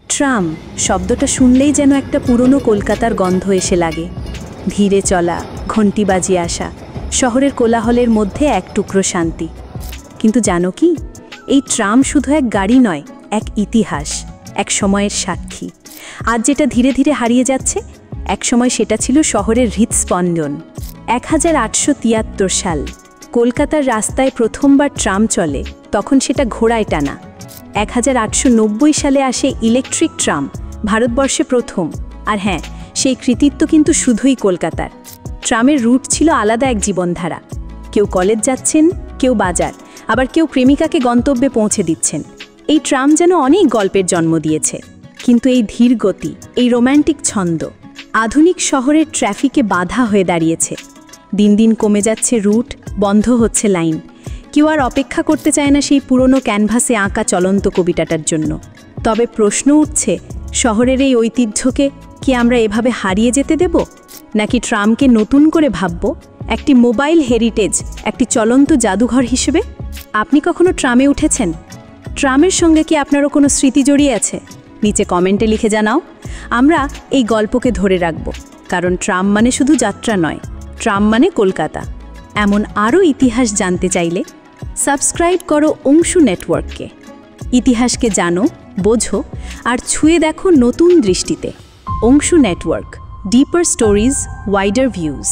Tram শব্দটা শুনলেই যেন একটা পুরনো কলকাতার গন্ধ এসে লাগে। ধীরে চলা, ঘণ্টি বাজিয়ে আসা, শহরের কোলাহলের মধ্যে এক টুকরো শান্তি। কিন্তু জানো কি, এই ট্রাম শুধু এক গাড়ি নয়, এক ইতিহাস, এক সময়ের সাক্ষী। আজ যেটা ধীরে ধীরে হারিয়ে যাচ্ছে, এক সময় সেটা ছিল শহরের হৃৎস্পন্দন। 1873 সাল কলকাতার রাস্তায় প্রথমবার ট্রাম চলে, তখন সেটা ঘোড়ায় টানা। 1890 সালে আসে ইলেকট্রিক ট্রাম, ভারতবর্ষে প্রথম। আর হ্যাঁ, সেই কৃতিত্ব কিন্তু শুধুই কলকাতার। ট্রামের রুট ছিল আলাদা এক জীবনধারা। কেউ কলেজ যাচ্ছেন, কেউ বাজার, আবার কেউ প্রেমিকাকে গন্তব্যে পৌঁছে দিচ্ছেন। এই ট্রাম যেন অনেক গল্পের জন্ম দিয়েছে। কিন্তু এই ধীর গতি, এই রোম্যান্টিক ছন্দ আধুনিক শহরের ট্রাফিকে বাধা হয়ে দাঁড়িয়েছে। দিন দিন কমে যাচ্ছে রুট, বন্ধ হচ্ছে লাইন। কেউ আর অপেক্ষা করতে চায় না সেই পুরনো ক্যানভাসে আঁকা চলন্ত কবিতাটার জন্য। তবে প্রশ্ন উঠছে, শহরের এই ঐতিহ্যকে কি আমরা এভাবে হারিয়ে যেতে দেব, নাকি ট্রামকে নতুন করে ভাবব একটি মোবাইল হেরিটেজ, একটি চলন্ত জাদুঘর হিসেবে? আপনি কখনো ট্রামে উঠেছেন? ট্রামের সঙ্গে কি আপনারও কোনো স্মৃতি জড়িয়ে আছে? নিচে কমেন্টে লিখে জানাও। আমরা এই গল্পকে ধরে রাখব, কারণ ট্রাম মানে শুধু যাত্রা নয়, ট্রাম মানে কলকাতা। এমন আরও ইতিহাস জানতে চাইলে সাবস্ক্রাইব করো অংশু নেটওয়ার্ককে। ইতিহাসকে জানো, বোঝো আর ছুঁয়ে দেখো নতুন দৃষ্টিতে। Anshu network, deeper stories, wider views.